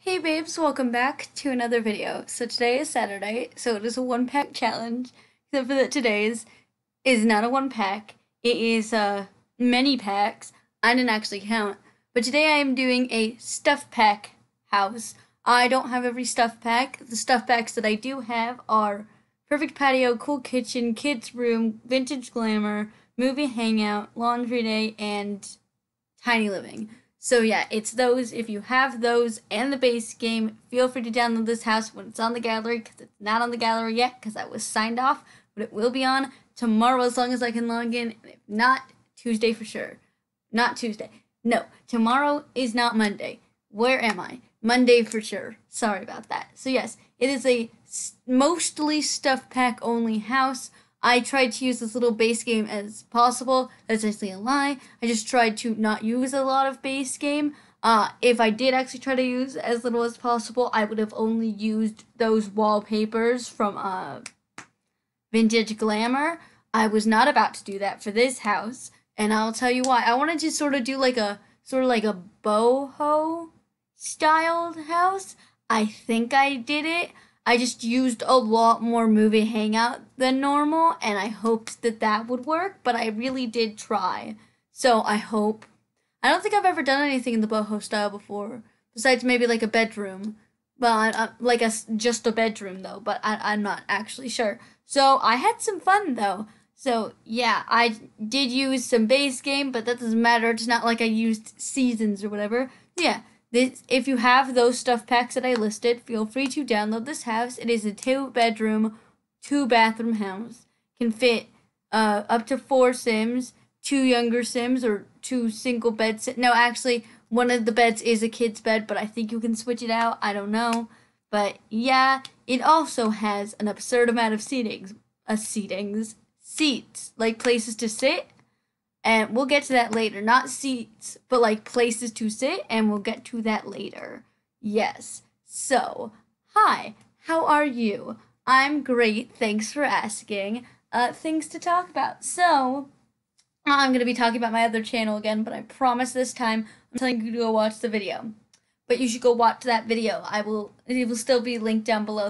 Hey babes, welcome back to another video. So today is Saturday, so it is a one pack challenge, except for that today's is not a one pack. It is many packs. I didn't actually count, but today I am doing a stuff pack house. I don't have every stuff pack. The stuff packs that I do have are perfect patio, cool kitchen, kids room, vintage glamour, movie hangout, laundry day, and tiny living. So yeah, it's those. If you have those and the base game, feel free to download this house when it's on the gallery, because it's not on the gallery yet, because I was signed off, but it will be on tomorrow as long as I can log in. If not, Tuesday for sure. Not Tuesday. No, tomorrow is not Monday. Where am I? Monday for sure. Sorry about that. So yes, it is a mostly stuff pack only house. I tried to use this little base game as possible. That's actually a lie. I just tried to not use a lot of base game. If I did actually try to use as little as possible, I would have only used those wallpapers from Vintage Glamour. I was not about to do that for this house, and I'll tell you why. I wanted to sort of do like a boho styled house. I think I did it. I just used a lot more movie hangout than normal, and I hoped that that would work, but I really did try. So I hope. I don't think I've ever done anything in the boho style before, besides maybe like a bedroom. But like just a bedroom though, but I'm not actually sure. So I had some fun though. So yeah, I did use some base game, but that doesn't matter. It's not like I used seasons or whatever. Yeah. If you have those stuff packs that I listed, feel free to download this house. It is a 2-bedroom, 2-bathroom house. Can fit up to 4 Sims, 2 younger Sims, or 2 single bed Sims. No, actually, one of the beds is a kid's bed, but I think you can switch it out. I don't know. But yeah, it also has an absurd amount of seats, like places to sit. And we'll get to that later. Not seats, but like places to sit, and we'll get to that later. Yes. So, hi. How are you? I'm great. Thanks for asking. Things to talk about. So, I'm going to be talking about my other channel again, but I promise this time I'm telling you to go watch the video. But you should go watch that video. It will still be linked down below,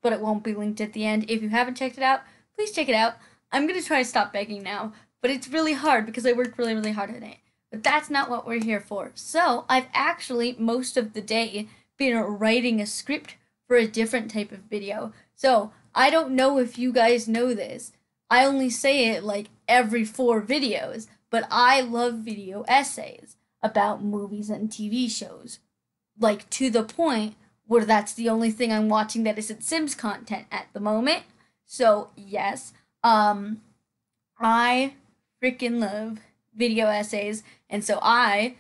but it won't be linked at the end. If you haven't checked it out, please check it out. I'm going to try to stop begging now. But it's really hard because I worked really, really hard on it. But that's not what we're here for. So I've actually, most of the day, been writing a script for a different type of video. So I don't know if you guys know this. I only say it like every 4 videos. But I love video essays about movies and TV shows. Like to the point where that's the only thing I'm watching that isn't Sims content at the moment. So yes, I freaking love video essays, and so I,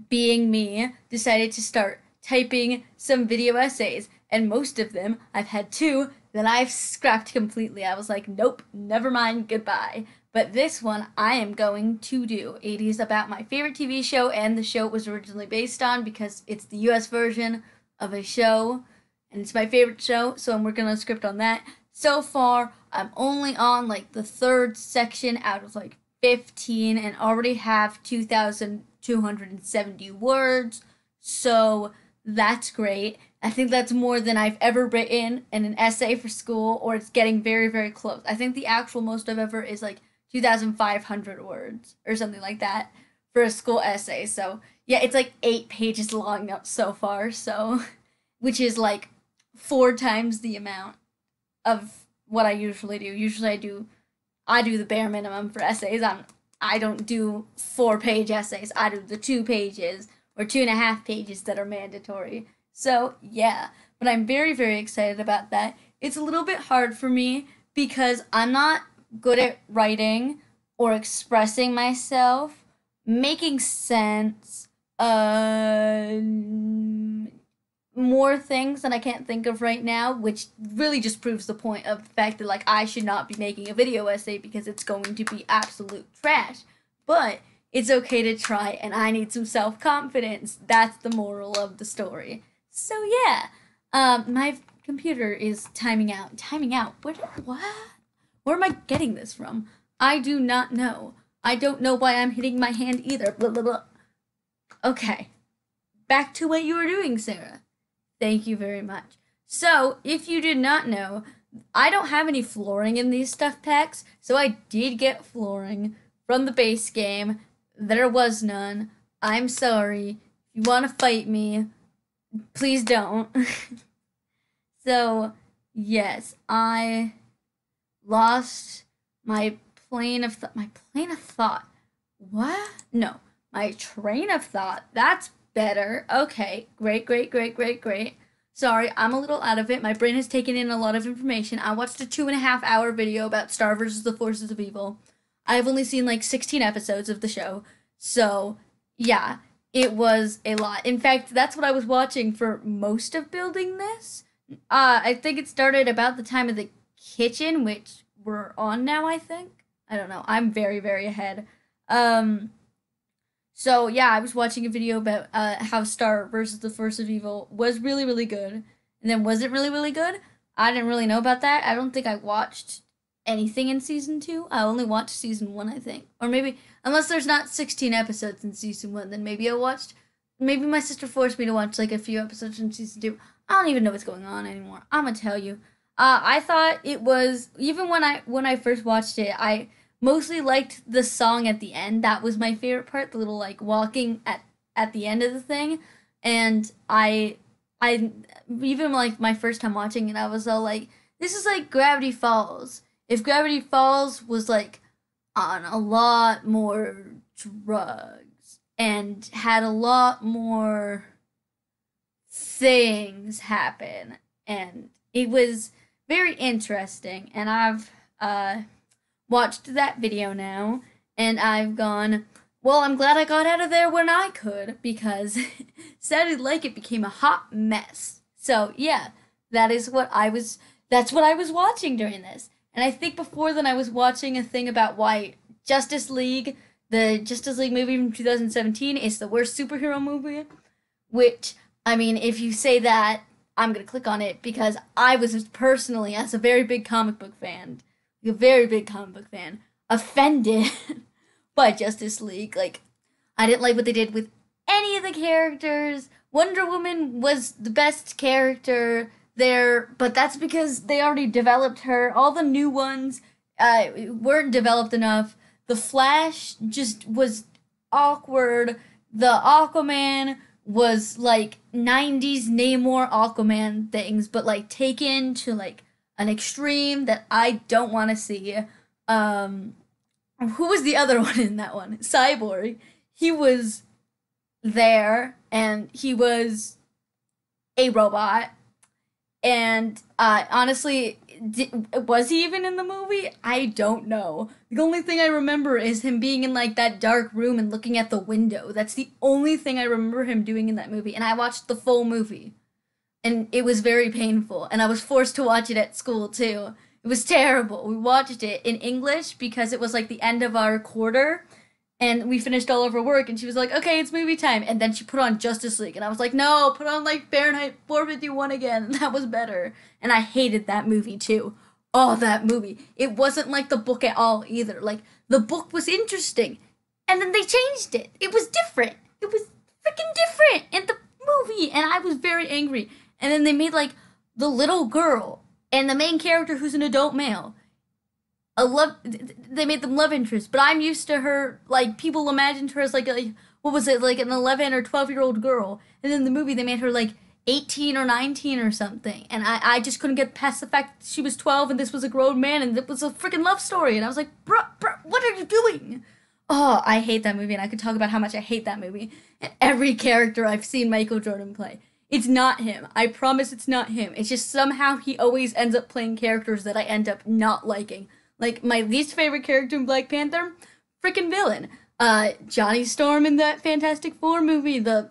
being me, decided to start typing some video essays, and most of them, I've had 2 that I've scrapped completely. I was like, nope, never mind, goodbye. But this one I am going to do. It is about my favorite TV show, and the show it was originally based on, because it's the US version of a show, and it's my favorite show, so I'm working on a script on that. So far, I'm only on like the 3rd section out of like 15 and already have 2,270 words. So that's great. I think that's more than I've ever written in an essay for school, or it's getting very, very close. I think the actual most I've ever is like 2,500 words or something like that for a school essay. So yeah, it's like 8 pages long so far. So, which is like 4 times the amount of what I usually do. Usually I do the bare minimum for essays. I don't do 4-page essays. I do the 2 pages or 2.5 pages that are mandatory. So yeah, but I'm very, very excited about that. It's a little bit hard for me because I'm not good at writing or expressing myself, making sense, more things that I can't think of right now, which really just proves the point of the fact that like I should not be making a video essay because it's going to be absolute trash. But it's okay to try, and I need some self-confidence. That's the moral of the story. So yeah, my computer is timing out. Timing out? What? Where am I getting this from? I do not know. I don't know why I'm hitting my hand either. Blah, blah, blah. Okay. Back to what you were doing, Sarah. Thank you very much. So, if you did not know, I don't have any flooring in these stuff packs, so I did get flooring from the base game. There was none. I'm sorry. If you want to fight me, please don't. So, yes, I lost my plane of thought. What? No, my train of thought. That's better. Okay, great, great, great, great, great. Sorry, I'm a little out of it. My brain has taken in a lot of information. I watched a 2.5 hour video about Star versus the Forces of Evil. I've only seen like 16 episodes of the show. So, yeah, it was a lot. In fact, that's what I was watching for most of building this. I think it started about the time of the kitchen, which we're on now, I think. I don't know. I'm very, very ahead. Um, so yeah, I was watching a video about how Star versus the Force of Evil was really, really good, and then was it really, really good? I didn't really know about that. I don't think I watched anything in season two. I only watched season one, I think, or maybe unless there's not 16 episodes in season one, then maybe I watched. Maybe my sister forced me to watch like a few episodes from season two. I don't even know what's going on anymore. I'm gonna tell you. I thought it was even when I first watched it, I mostly liked the song at the end. That was my favorite part, the little like walking at the end of the thing. And I even like my first time watching it, I was all like, this is like Gravity Falls. If Gravity Falls was like on a lot more drugs and had a lot more things happen, and it was very interesting. And I've watched that video now, and I've gone, well, I'm glad I got out of there when I could, because sounded like it became a hot mess. So yeah, that's what I was watching during this. And I think before then I was watching a thing about why the Justice League movie from 2017 is the worst superhero movie, which, I mean, if you say that, I'm gonna click on it because I was personally, as a very big comic book fan, a very big comic book fan, offended by Justice League. Like, I didn't like what they did with any of the characters. Wonder Woman was the best character there, but that's because they already developed her. All the new ones weren't developed enough. The Flash just was awkward. The Aquaman was like 90s Namor Aquaman things, but like taken to like an extreme that I don't want to see. Who was the other one in that one? Cyborg. He was there, and he was a robot. And honestly, was he even in the movie? I don't know. The only thing I remember is him being in like that dark room and looking at the window. That's the only thing I remember him doing in that movie. And I watched the full movie, and it was very painful. And I was forced to watch it at school too. It was terrible. We watched it in English because it was like the end of our quarter, and we finished all of our work, and she was like, okay, it's movie time. And then she put on Justice League, and I was like, no, put on like Fahrenheit 451 again. And that was better. And I hated that movie too. Oh, that movie. It wasn't like the book at all either. Like, the book was interesting, and then they changed it. It was different. It was freaking different in the movie, and I was very angry. And then they made like the little girl and the main character, who's an adult male, they made them love interest, but I'm used to her, like, people imagined her as like what was it, like an 11 or 12-year-old girl, and then in the movie they made her like 18 or 19 or something, and I just couldn't get past the fact that she was 12 and this was a grown man, and it was a freaking love story, and I was like, bruh, what are you doing? Oh, I hate that movie, and I could talk about how much I hate that movie, and every character I've seen Michael Jordan play. It's not him. I promise it's not him. It's just somehow he always ends up playing characters that I end up not liking. Like, my least favorite character in Black Panther, freaking villain. Johnny Storm in that Fantastic Four movie, the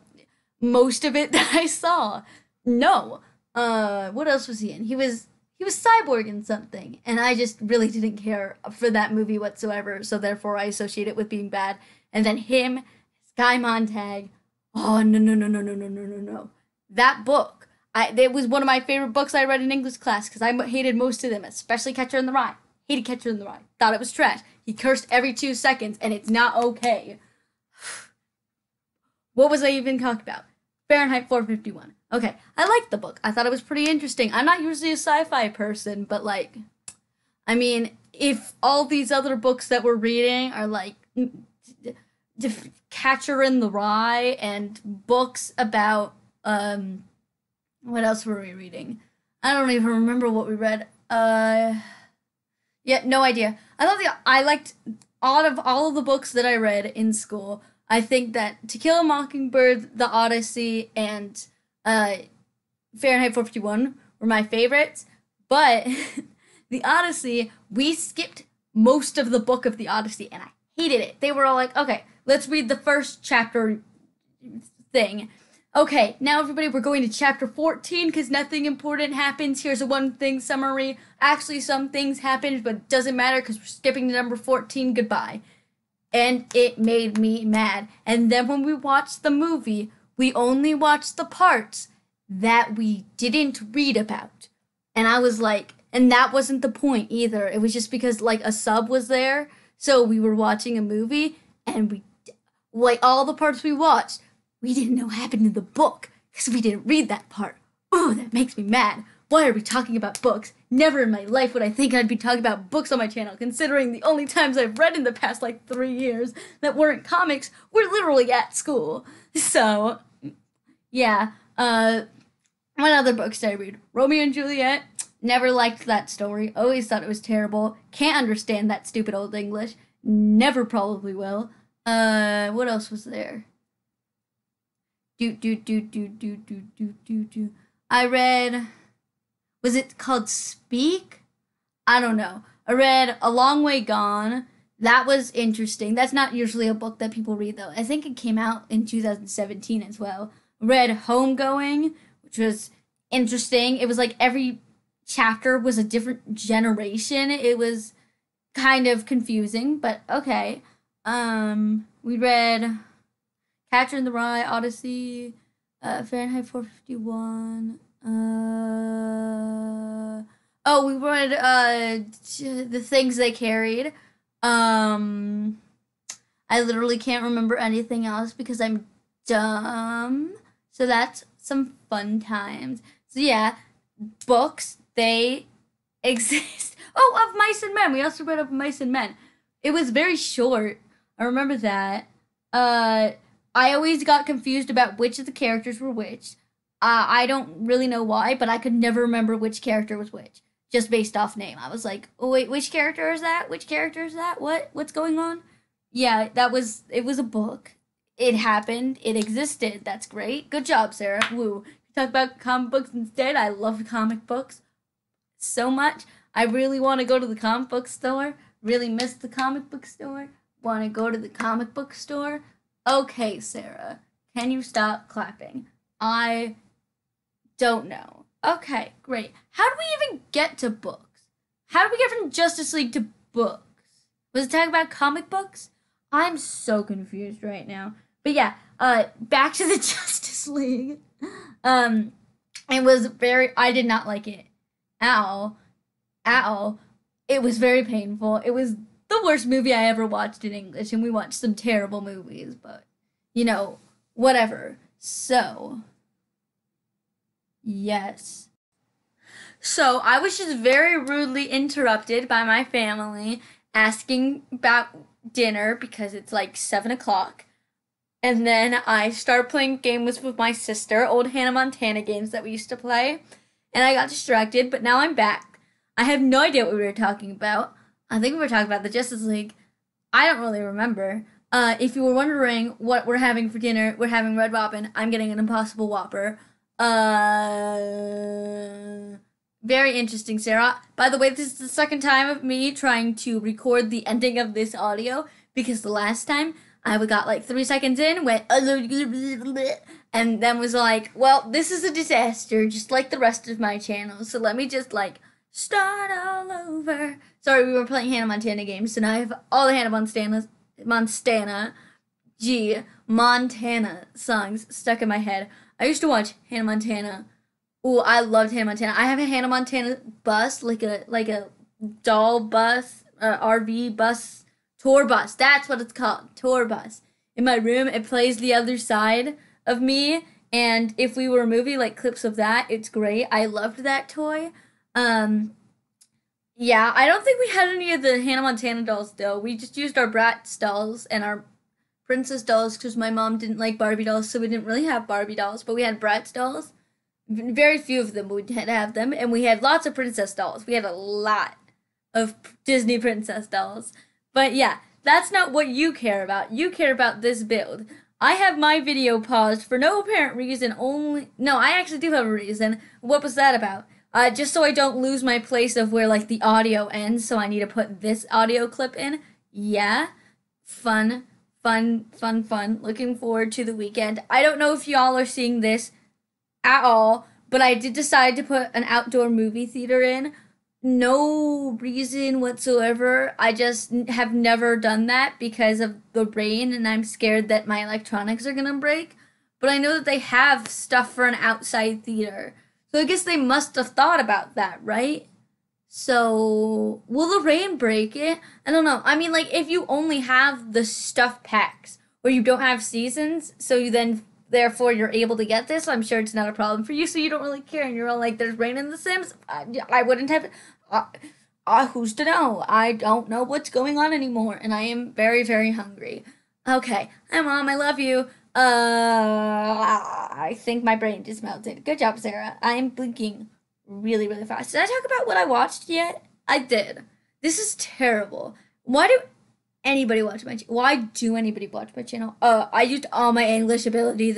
most of it that I saw. No. What else was he in? He was Cyborg in something, and I just really didn't care for that movie whatsoever, so therefore I associate it with being bad. And then him, Sky Montag. Oh, no, no, no, no, no, no, no, no, no. That book. It was one of my favorite books I read in English class, because I hated most of them, especially Catcher in the Rye. Hated Catcher in the Rye. Thought it was trash. He cursed every 2 seconds, and it's not okay. What was I even talking about? Fahrenheit 451. Okay, I liked the book. I thought it was pretty interesting. I'm not usually a sci-fi person, but like, I mean, if all these other books that we're reading are like Catcher in the Rye and books about what else were we reading? I don't even remember what we read. Yeah, no idea. I liked all of the books that I read in school. I think that To Kill a Mockingbird, The Odyssey, and Fahrenheit 451 were my favorites. But The Odyssey, we skipped most of the book of The Odyssey, and I hated it. They were all like, okay, let's read the first chapter thing. Okay, now everybody, we're going to chapter 14 because nothing important happens. Here's a one thing summary. Actually, some things happened, but it doesn't matter because we're skipping to number 14. Goodbye. And it made me mad. And then when we watched the movie, we only watched the parts that we didn't read about. And I was like, and that wasn't the point either. It was just because like a sub was there. So we were watching a movie and we, like all the parts we watched, we didn't know what happened in the book because we didn't read that part. Ooh, that makes me mad. Why are we talking about books? Never in my life would I think I'd be talking about books on my channel, considering the only times I've read in the past like 3 years that weren't comics were literally at school. So, yeah. What other books did I read? Romeo and Juliet. Never liked that story. Always thought it was terrible. Can't understand that stupid old English. Never probably will. What else was there? I read, was it called Speak? I don't know. I read A Long Way Gone. That was interesting. That's not usually a book that people read, though. I think it came out in 2017 as well. Read Homegoing, which was interesting. It was like every chapter was a different generation. It was kind of confusing, but okay. We read Catcher in the Rye, Odyssey, Fahrenheit 451. We read The Things They Carried. I literally can't remember anything else because I'm dumb. So that's some fun times. So yeah, books, they exist. Oh, Of Mice and Men. We also read Of Mice and Men. It was very short. I remember that. I always got confused about which of the characters were which. I don't really know why, but I could never remember which character was which, just based off name. I was like, oh wait, which character is that? Which character is that? What's going on? Yeah, it was a book. It happened. It existed. That's great. Good job, Sarah. Woo. You talk about comic books instead. I love comic books so much. I really want to go to the comic book store. Really miss the comic book store. Want to go to the comic book store. Okay, Sarah, can you stop clapping? I don't know. Okay, great. How do we even get to books? How do we get from Justice League to books? Was it talking about comic books? I'm so confused right now. But yeah, back to the Justice League. It was I did not like it at all. At all. It was very painful. It was the worst movie I ever watched in English, and we watched some terrible movies, but, you know, whatever. So, yes. So, I was just very rudely interrupted by my family asking about dinner because it's like 7 o'clock. And then I started playing games with my sister, old Hannah Montana games that we used to play, and I got distracted, but now I'm back. I have no idea what we were talking about. I think we were talking about the Justice League. I don't really remember. If you were wondering what we're having for dinner, we're having Red Robin. I'm getting an Impossible Whopper. Very interesting, Sarah. By the way, this is the second time of me trying to record the ending of this audio because the last time I got like 3 seconds in, went and then was like, well, this is a disaster, just like the rest of my channel. So let me just like start all over. Sorry, we were playing Hannah Montana games, so now I have all the Hannah Montana songs stuck in my head. I used to watch Hannah Montana. Ooh, I loved Hannah Montana. I have a Hannah Montana bus, like a doll bus, RV bus, tour bus. That's what it's called, tour bus. In my room, it plays The Other Side of Me, And if we were a movie, like clips of that, it's great. I loved that toy. Um, yeah, I don't think we had any of the Hannah Montana dolls though. We just used our Bratz dolls and our Princess dolls because my mom didn't like Barbie dolls, so we didn't really have Barbie dolls, but we had Bratz dolls. Very few of them would have them, and we had lots of princess dolls. We had a lot of Disney princess dolls. But yeah, that's not what you care about. You care about this build. I have my video paused for no apparent reason, only... No, I actually do have a reason. What was that about? Just so I don't lose my place of where, like, the audio ends, so I need to put this audio clip in. Yeah. Fun. Looking forward to the weekend. I don't know if y'all are seeing this at all, but I did decide to put an outdoor movie theater in. No reason whatsoever. I just have never done that because of the rain, and I'm scared that my electronics are gonna break. But I know that they have stuff for an outside theater. So I guess they must have thought about that, right? So, will the rain break it? I don't know. I mean, like, if you only have the stuff packs, where you don't have seasons, so you then therefore you're able to get this, I'm sure it's not a problem for you, so you don't really care, and you're all like, there's rain in The Sims? I wouldn't have... who's to know? I don't know what's going on anymore, and I am very, very hungry. Okay. Hi, Mom, I love you. I think my brain just melted. Good job, Sarah. I am blinking really, really fast. Did I talk about what I watched yet? I did. This is terrible. Why do anybody watch my channel? Why do anybody watch my channel? I used all my English ability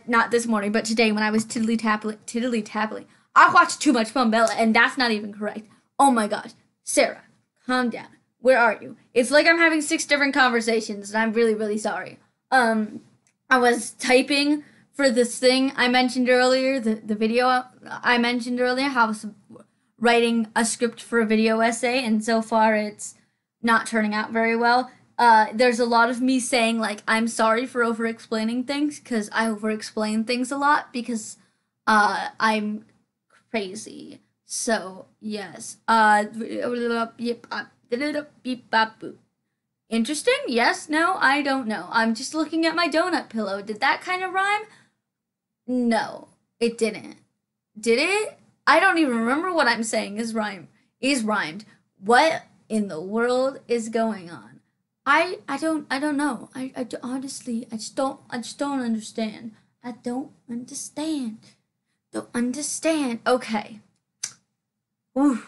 not this morning, but today when I was tiddly-tappling. I watched too much Fun Bella, and that's not even correct. Oh my gosh. Sarah, calm down. Where are you? It's like I'm having 6 different conversations, and I'm really, really sorry. I was typing for this thing I mentioned earlier, the video I mentioned earlier, how I was writing a script for a video essay, and so far it's not turning out very well. There's a lot of me saying, like, I'm sorry for over-explaining things, because I over-explain things a lot, because I'm crazy. So, yes. Interesting? Yes? No? I don't know. I'm just looking at my donut pillow. Did that kind of rhyme? No, it didn't. Did it? I don't even remember what I'm saying is rhymed. What in the world is going on? I don't know. Honestly, I just don't understand. I don't understand. Okay. Ooh.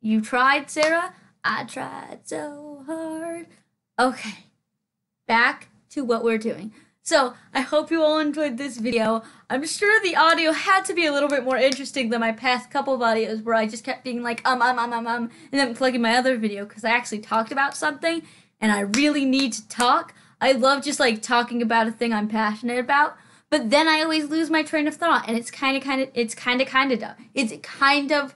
You tried, Sarah? I tried so hard. Okay. Back to what we're doing. So, I hope you all enjoyed this video. I'm sure the audio had to be a little bit more interesting than my past couple videos where I just kept being like, and then plugging my other video because I actually talked about something and I really need to talk. I love just like talking about a thing I'm passionate about, but then I always lose my train of thought and it's kind of dumb. It's kind of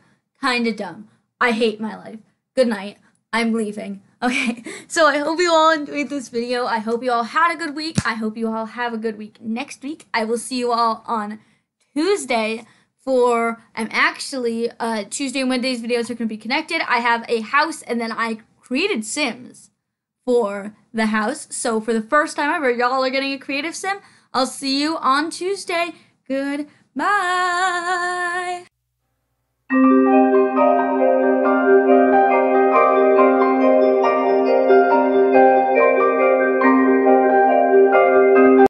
dumb. I hate my life. Good night. I'm leaving. Okay, so I hope you all enjoyed this video. I hope you all had a good week. I hope you all have a good week next week. I will see you all on Tuesday for, Tuesday and Wednesday's videos are going to be connected. I have a house and then I created Sims for the house. So for the first time ever, y'all are getting a creative Sim. I'll see you on Tuesday. Goodbye.